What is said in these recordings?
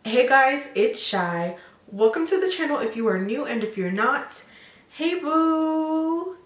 Hey guys, it's Chey. Welcome to the channel if you are new, and if you're not, hey boo!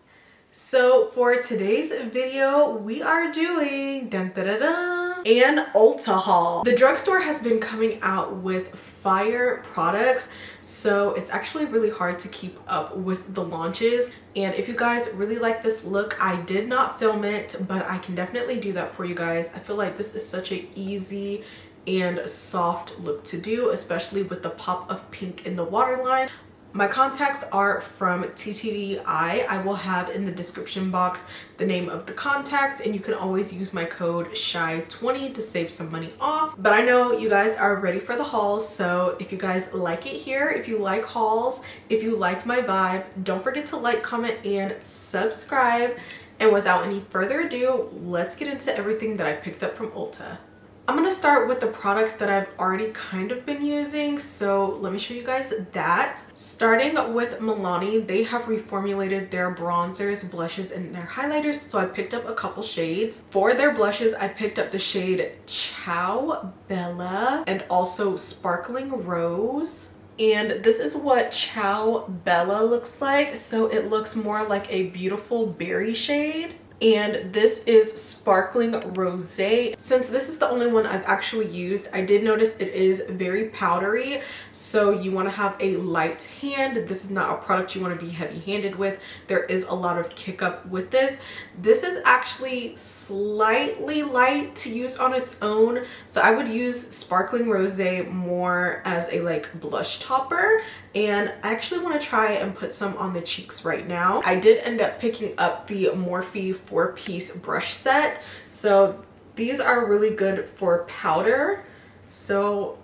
So for today's video, we are doing an Ulta haul. The drugstore has been coming out with fire products, so it's actually really hard to keep up with the launches. And if you guys really like this look, I did not film it, but I can definitely do that for you guys. I feel like this is such an easy and soft look to do, especially with the pop of pink in the waterline. My contacts are from TTDI. I will have in the description box the name of the contacts, and you can always use my code SHY20 to save some money off. But I know you guys are ready for the haul, so if you guys like it here, if you like hauls, if you like my vibe, don't forget to like, comment, and subscribe. And without any further ado, let's get into everything that I picked up from Ulta. I'm gonna start with the products that I've already kind of been using, so let me show you guys that. Starting with Milani, they have reformulated their bronzers, blushes, and their highlighters, so I picked up a couple shades. For their blushes, I picked up the shade Ciao Bella and also Sparkling Rose. And this is what Ciao Bella looks like, so it looks more like a beautiful berry shade. And this is Sparkling Rosé. Since this is the only one I've actually used, I did notice it is very powdery, so you want to have a light hand. This is not a product you want to be heavy-handed with. There is a lot of kick up with this. This is actually slightly light to use on its own, so I would use Sparkling Rosé more as a blush topper. And I actually want to try and put some on the cheeks right now. I did end up picking up the Morphe 4-piece brush set, so these are really good for powder. So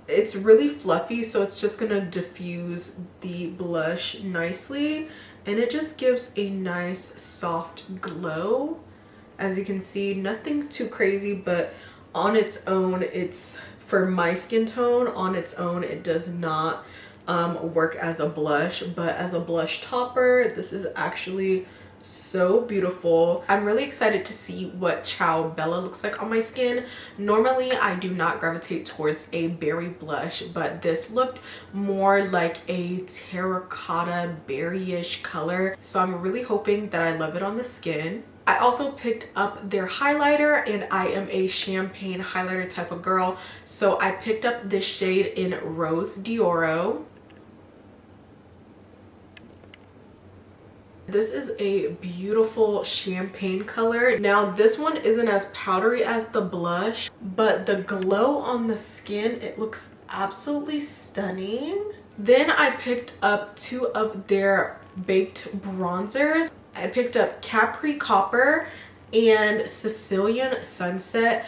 it's really fluffy, so it's just gonna diffuse the blush nicely, and it just gives a nice soft glow. As you can see, nothing too crazy, but on its own, it's for my skin tone. On its own, it does not work as a blush, but as a blush topper, this is actually so beautiful. I'm really excited to see what Ciao Bella looks like on my skin. Normally I do not gravitate towards a berry blush, but this looked more like a terracotta berry-ish color, so I'm really hoping that I love it on the skin. I also picked up their highlighter, and I am a champagne highlighter type of girl, so I picked up this shade in Rose d'Oro. This is a beautiful champagne color. Now this one isn't as powdery as the blush, but the glow on the skin, it looks absolutely stunning. Then I picked up two of their baked bronzers. I picked up Capri Copper and Sicilian Sunset.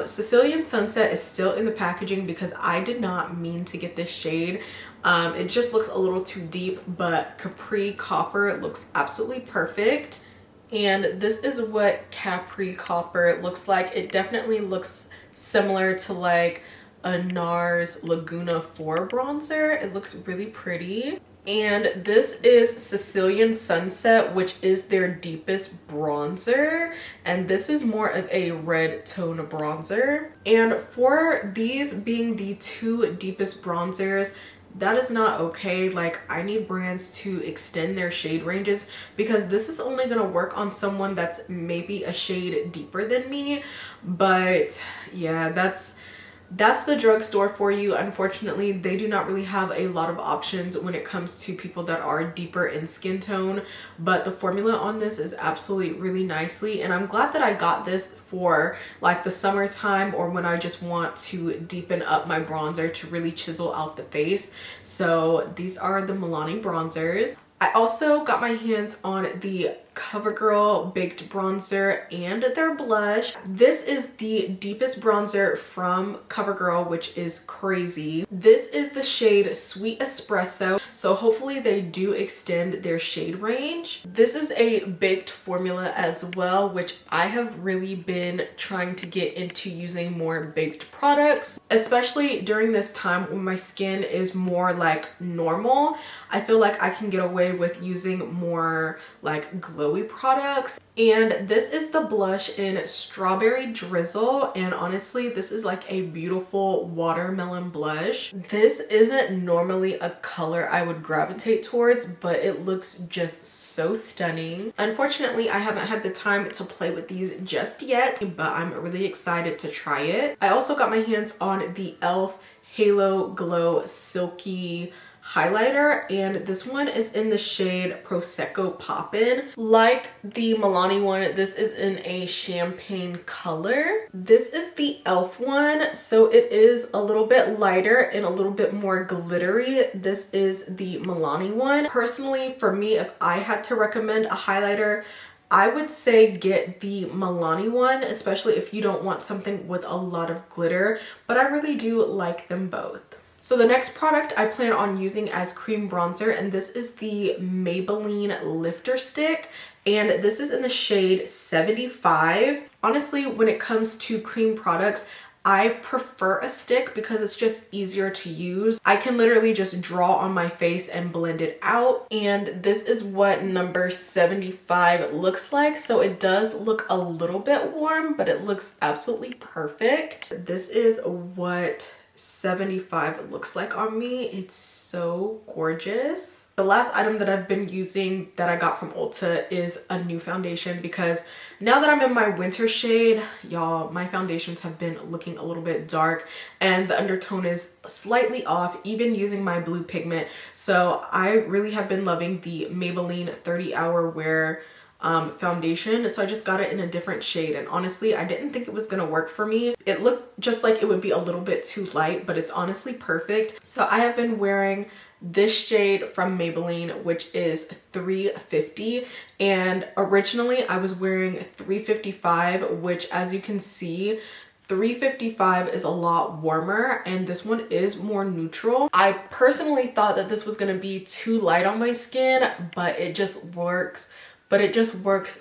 Sicilian Sunset is still in the packaging because I did not mean to get this shade. It just looks a little too deep, but Capri Copper looks absolutely perfect. And this is what Capri Copper looks like. It definitely looks similar to like a NARS Laguna 4 bronzer. It looks really pretty. And this is Sicilian Sunset, which is their deepest bronzer, and this is more of a red tone bronzer. And for these being the two deepest bronzers, that is not okay. Like, I need brands to extend their shade ranges, because this is only gonna work on someone that's maybe a shade deeper than me. But yeah, that's the drugstore for you. Unfortunately, they do not really have a lot of options when it comes to people that are deeper in skin tone, but the formula on this is absolutely really nicely, and I'm glad that I got this for like the summertime, or when I just want to deepen up my bronzer to really chisel out the face. So these are the Milani bronzers. I also got my hands on the CoverGirl Baked Bronzer and their blush. This is the deepest bronzer from CoverGirl, which is crazy. This is the shade Sweet Espresso, so hopefully they do extend their shade range. This is a baked formula as well, which I have really been trying to get into using more baked products. especially during this time when my skin is more like normal. I feel like I can get away with using more like glowy products. And this is the blush in Strawberry Drizzle, and honestly this is like a beautiful watermelon blush. This isn't normally a color I would gravitate towards, but it looks just so stunning. Unfortunately, I haven't had the time to play with these just yet, but I'm really excited to try it. I also got my hands on the e.l.f. Halo Glow Silky highlighter, and this one is in the shade Prosecco Poppin'. Like the Milani one, this is in a champagne color. This is the e.l.f. one, so it is a little bit lighter and a little bit more glittery. This is the Milani one. Personally, for me, if I had to recommend a highlighter, I would say get the Milani one, especially if you don't want something with a lot of glitter, but I really do like them both. So the next product I plan on using as cream bronzer, and this is the Maybelline Lifter Stick, and this is in the shade 75. Honestly, when it comes to cream products, I prefer a stick because it's just easier to use. I can literally just draw on my face and blend it out. And this is what number 75 looks like. So it does look a little bit warm, but it looks absolutely perfect. This is what 75 looks like on me. It's so gorgeous. The last item that I've been using that I got from Ulta is a new foundation, because now that I'm in my winter shade, y'all, my foundations have been looking a little bit dark and the undertone is slightly off, even using my blue pigment. So I really have been loving the Maybelline 30 Hour Wear foundation. So I just got it in a different shade, and honestly I didn't think it was gonna work for me. It looked just like it would be a little bit too light, but it's honestly perfect. So I have been wearing this shade from Maybelline, which is 350, and originally I was wearing 355, which, as you can see, 355 is a lot warmer and this one is more neutral. I personally thought that this was going to be too light on my skin, but it just works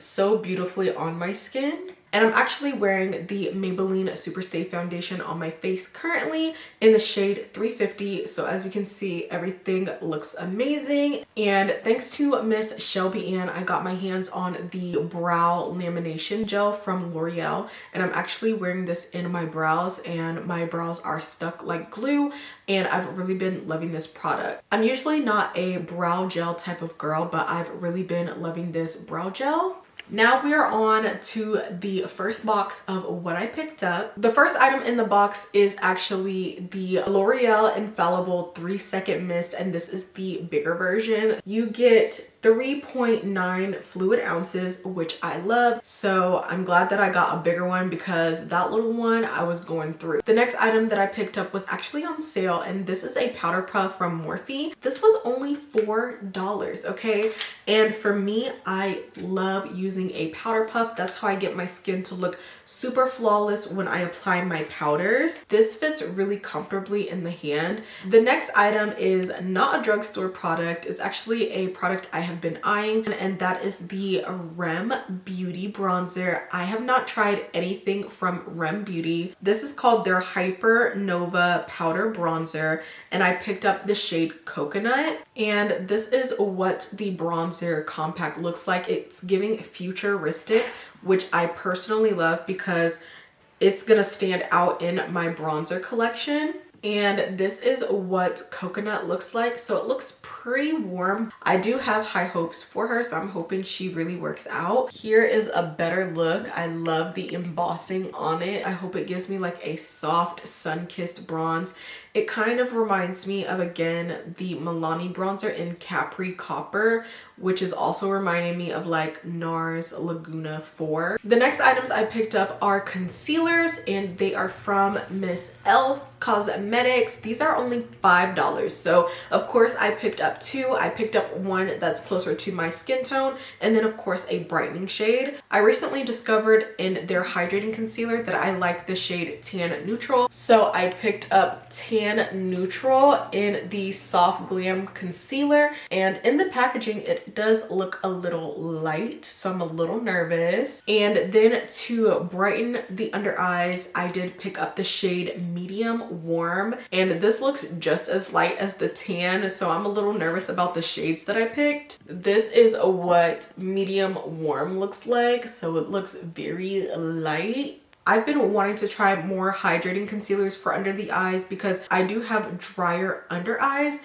so beautifully on my skin. And I'm actually wearing the Maybelline Superstay foundation on my face currently in the shade 350. So as you can see, everything looks amazing. And thanks to Miss Shelby Ann, I got my hands on the brow lamination gel from L'Oreal. And I'm actually wearing this in my brows, and my brows are stuck like glue. And I've really been loving this product. I'm usually not a brow gel type of girl, but I've really been loving this brow gel. Now we are on to the first box of what I picked up. The first item in the box is actually the L'Oreal Infallible 3-Second Mist, and this is the bigger version. You get 3.9 fluid ounces, which I love. So I'm glad that I got a bigger one because that little one I was going through. The next item that I picked up was actually on sale, and this is a powder puff from Morphe. This was only $4, okay? And for me, I love using a powder puff. That's how I get my skin to look super flawless when I apply my powders. This fits really comfortably in the hand. The next item is not a drugstore product. It's actually a product I have been eyeing, and that is the Rem Beauty bronzer. I have not tried anything from Rem Beauty. This is called their Hyper Nova powder bronzer, and I picked up the shade Coconut, and this is what the bronzer compact looks like. It's giving futuristic, which I personally love because it's gonna stand out in my bronzer collection. And this is what Coconut looks like. So it looks pretty warm. I do have high hopes for her, so I'm hoping she really works out. Here is a better look. I love the embossing on it. I hope it gives me like a soft sun-kissed bronze. It kind of reminds me of, again, the Milani bronzer in Capri Copper, which is also reminding me of like NARS Laguna 4. The next items I picked up are concealers, and they are from Miss e.l.f. Cosmetics. These are only $5. So of course I picked up two. I picked up one that's closer to my skin tone, and then of course a brightening shade. I recently discovered in their hydrating concealer that I like the shade Tan Neutral. So I picked up Tan Tan Neutral in the Soft Glam Concealer. And in the packaging, it does look a little light, so I'm a little nervous. And then to brighten the under eyes, I did pick up the shade Medium Warm. And this looks just as light as the tan, so I'm a little nervous about the shades that I picked. This is what Medium Warm looks like, so it looks very light. I've been wanting to try more hydrating concealers for under the eyes because I do have drier under eyes.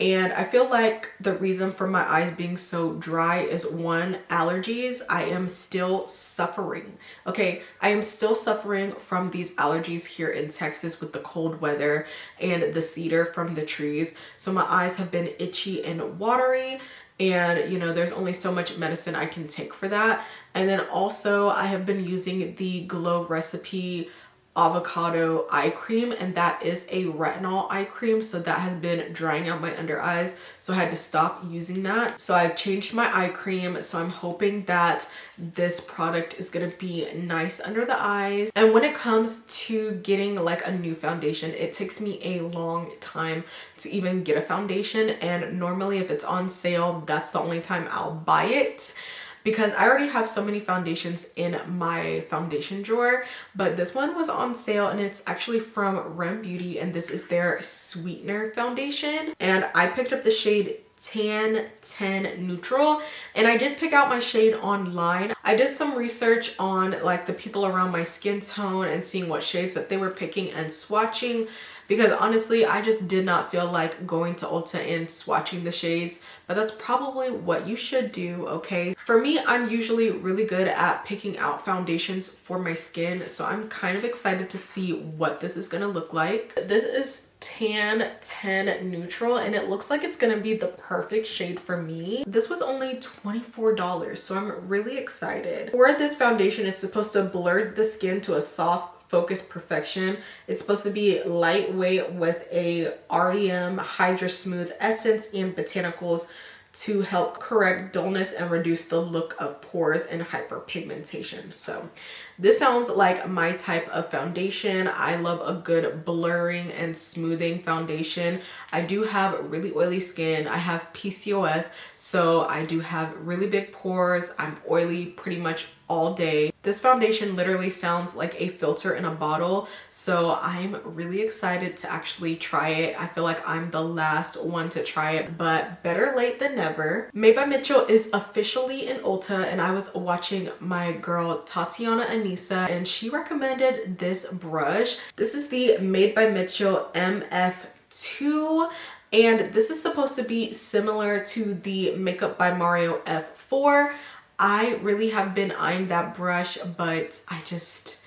And I feel like the reason for my eyes being so dry is, one, allergies. I am still suffering. Okay, I am still suffering from these allergies here in Texas with the cold weather and the cedar from the trees. So my eyes have been itchy and watery. And you know, there's only so much medicine I can take for that. And then also I have been using the Glow Recipe avocado eye cream, and that is a retinol eye cream, so that has been drying out my under eyes, so I had to stop using that. So I've changed my eye cream, so I'm hoping that this product is gonna be nice under the eyes. And when it comes to getting like a new foundation, it takes me a long time to even get a foundation, and normally if it's on sale, that's the only time I'll buy it, because I already have so many foundations in my foundation drawer. But this one was on sale, and it's actually from Ulta Beauty, and this is their Sweetener foundation. And I picked up the shade Tan 10 Neutral, and I did pick out my shade online. I did some research on like the people around my skin tone and seeing what shades that they were picking and swatching, because honestly I just did not feel like going to Ulta and swatching the shades, but that's probably what you should do. Okay, for me, I'm usually really good at picking out foundations for my skin, so I'm kind of excited to see what this is gonna look like. This is Tan 10 Neutral, and it looks like it's gonna be the perfect shade for me. This was only $24, so I'm really excited. For this foundation, it's supposed to blur the skin to a soft focus perfection. It's supposed to be lightweight with a REM Hydra Smooth essence and botanicals to help correct dullness and reduce the look of pores and hyperpigmentation. So this sounds like my type of foundation. I love a good blurring and smoothing foundation. I do have really oily skin. I have PCOS, so I do have really big pores. I'm oily pretty much all day. This foundation literally sounds like a filter in a bottle, so I'm really excited to actually try it. I feel like I'm the last one to try it, but better late than never. Made by Mitchell is officially in Ulta, and I was watching my girl Tatiana Anissa, and she recommended this brush. This is the Made by Mitchell MF2, and this is supposed to be similar to the Makeup by Mario F4. I really have been eyeing that brush, but I just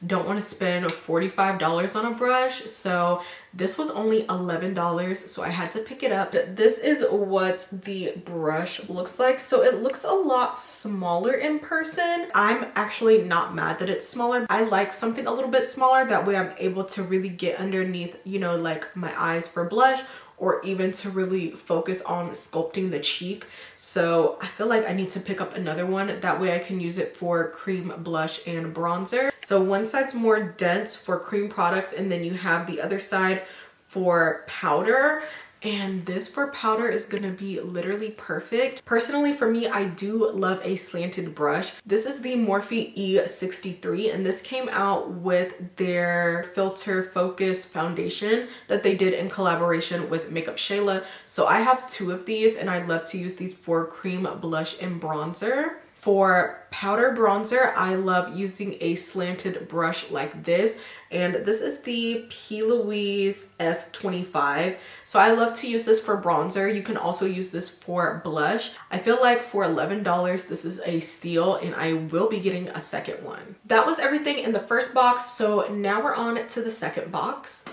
don't want to spend $45 on a brush, so this was only $11, so I had to pick it up. This is what the brush looks like. So it looks a lot smaller in person. I'm actually not mad that it's smaller. I like something a little bit smaller, that way I'm able to really get underneath, you know, like my eyes for blush, or even to really focus on sculpting the cheek. So I feel like I need to pick up another one. That way I can use it for cream, blush, and bronzer. So one side's more dense for cream products, and then you have the other side for powder. And this for powder is gonna be literally perfect. Personally, for me, I do love a slanted brush. This is the Morphe E63, and this came out with their Filter Focus foundation that they did in collaboration with Makeuplifebychey. So I have two of these, and I love to use these for cream, blush, and bronzer. For powder bronzer, I love using a slanted brush like this, and this is the P. Louise F25. So I love to use this for bronzer. You can also use this for blush. I feel like for $11, this is a steal, and I will be getting a second one. That was everything in the first box, so now we're on to the second box.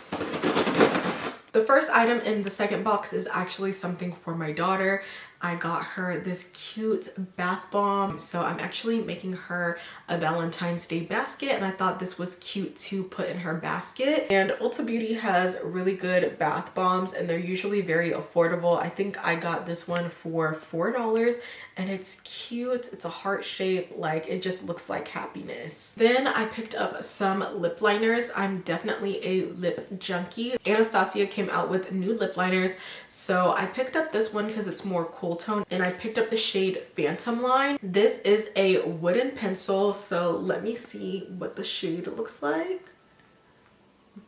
The first item in the second box is actually something for my daughter. I got her this cute bath bomb. So I'm actually making her a Valentine's Day basket, and I thought this was cute to put in her basket. And Ulta Beauty has really good bath bombs, and they're usually very affordable. I think I got this one for $4, and it's cute. It's a heart shape, like it just looks like happiness. Then I picked up some lip liners. I'm definitely a lip junkie. Anastasia came out with new lip liners, so I picked up this one because it's more cool tone, and I picked up the shade Phantom Line. This is a wooden pencil, so let me see what the shade looks like.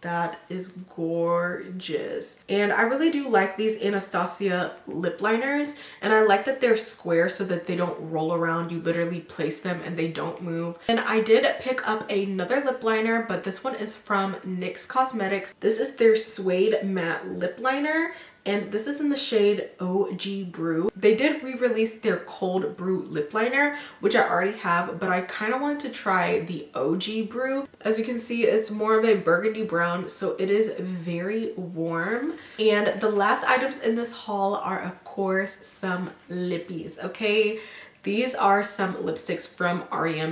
That is gorgeous, and I really do like these Anastasia lip liners, and I like that they're square so that they don't roll around. You literally place them and they don't move. And I did pick up another lip liner, but this one is from NYX Cosmetics. This is their suede matte lip liner, and this is in the shade OG Brew. They did re-release their Cold Brew lip liner, which I already have, but I kind of wanted to try the OG Brew. As you can see, it's more of a burgundy brown, so it is very warm. And the last items in this haul are, of course, some lippies, okay? These are some lipsticks from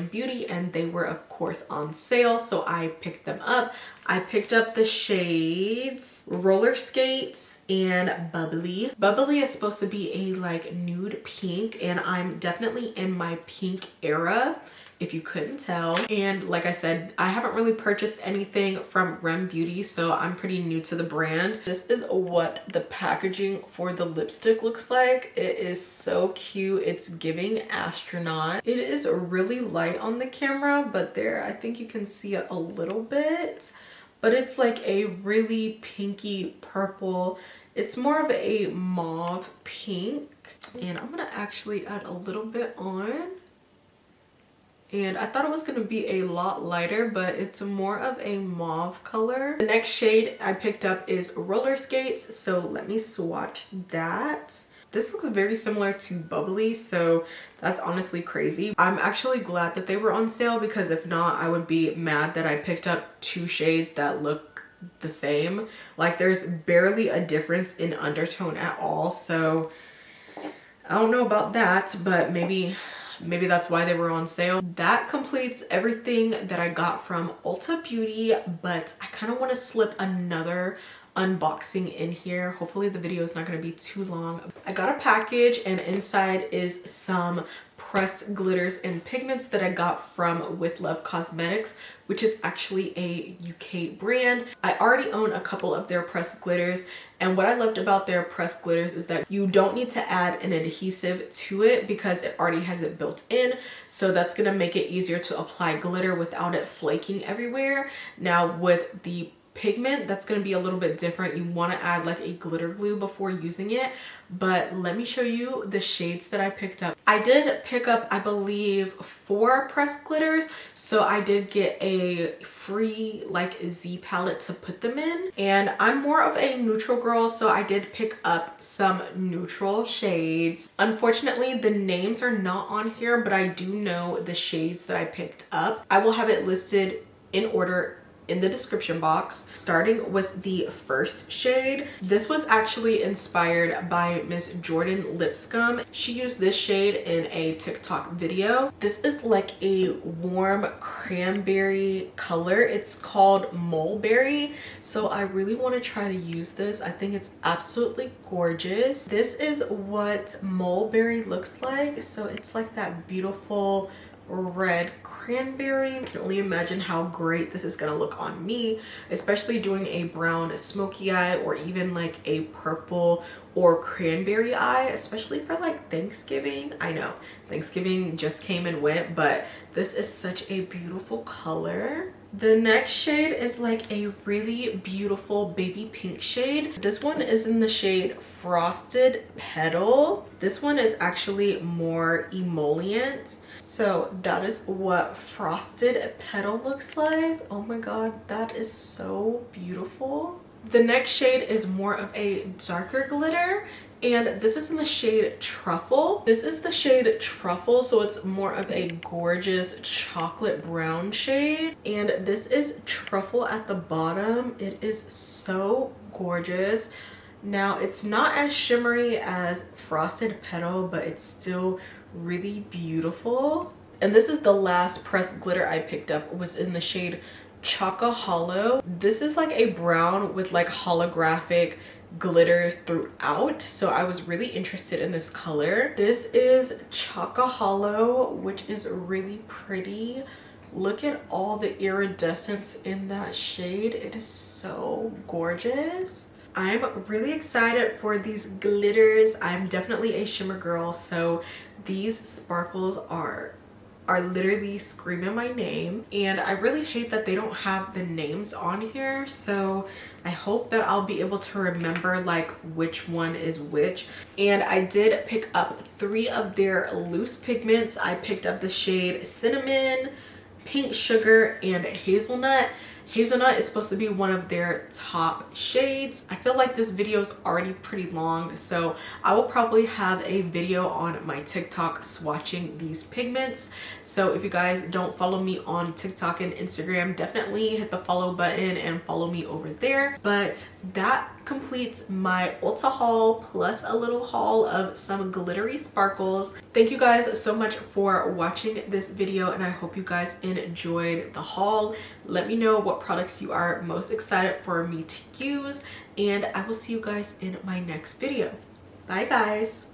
Beauty, and they were of course on sale, so I picked them up. I picked up the shades Roller Skates and Bubbly. Bubbly is supposed to be a like nude pink, and I'm definitely in my pink era, if you couldn't tell. And like I said, I haven't really purchased anything from Beauty, so I'm pretty new to the brand. This is what the packaging for the lipstick looks like. It is so cute. It's giving astronaut. It is really light on the camera, but there, I think you can see it a little bit, but it's like a really pinky purple. It's more of a mauve pink, and I'm gonna actually add a little bit on. And I thought it was going to be a lot lighter, but it's more of a mauve color. The next shade I picked up is Roller Skates, so let me swatch that. This looks very similar to Bubbly, so that's honestly crazy. I'm actually glad that they were on sale, because if not, I would be mad that I picked up two shades that look the same. Like, there's barely a difference in undertone at all, so I don't know about that, but maybe that's why they were on sale. That completes everything that I got from Ulta Beauty, but I kind of want to slip another unboxing in here. Hopefully the video is not going to be too long. I got a package, and inside is some pressed glitters and pigments that I got from With Love Cosmetics, which is actually a UK brand. I already own a couple of their pressed glitters, and what I loved about their pressed glitters is that you don't need to add an adhesive to it because it already has it built in, so that's gonna make it easier to apply glitter without it flaking everywhere. Now with the pigment, that's going to be a little bit different. You want to add like a glitter glue before using it, but let me show you the shades that I picked up. I did pick up, I believe, 4 pressed glitters, so I did get a free like Z palette to put them in, and I'm more of a neutral girl, so I did pick up some neutral shades. Unfortunately, the names are not on here, but I do know the shades that I picked up. I will have it listed in order in the description box. Starting with the first shade, this was actually inspired by Miss Jordan Lipscomb. She used this shade in a TikTok video. This is like a warm cranberry color. It's called Mulberry, so I really want to try to use this. I think it's absolutely gorgeous. This is what Mulberry looks like, so it's like that beautiful red cranberry. I can only imagine how great this is gonna look on me, especially doing a brown smoky eye, or even like a purple or cranberry eye, especially for like Thanksgiving. I know Thanksgiving just came and went, but this is such a beautiful color. The next shade is like a really beautiful baby pink shade. This one is in the shade Frosted Petal. This one is actually more emollient. So that is what Frosted Petal looks like. Oh my god, that is so beautiful. The next shade is more of a darker glitter, and this is in the shade Truffle. This is the shade Truffle, so it's more of a gorgeous chocolate brown shade, and this is Truffle at the bottom. It is so gorgeous. Now it's not as shimmery as Frosted Petal, but it's still really beautiful. And this is the last pressed glitter I picked up, was in the shade Choco Hollow. This is like a brown with like holographic glitter throughout, so I was really interested in this color. This is Choco Hollow, which is really pretty. Look at all the iridescence in that shade. It is so gorgeous. I'm really excited for these glitters. I'm definitely a shimmer girl, so these sparkles are literally screaming my name, and I really hate that they don't have the names on here, so I hope that I'll be able to remember like which one is which. And I did pick up 3 of their loose pigments. I picked up the shade Cinnamon, Pink Sugar, and Hazelnut. Hazelnut is supposed to be one of their top shades. I feel like this video is already pretty long, so I will probably have a video on my TikTok swatching these pigments. So if you guys don't follow me on TikTok and Instagram, definitely hit the follow button and follow me over there. But that completes my Ulta haul plus a little haul of some glittery sparkles. Thank you guys so much for watching this video, and I hope you guys enjoyed the haul. Let me know what products you are most excited for me to use, and I will see you guys in my next video. Bye guys.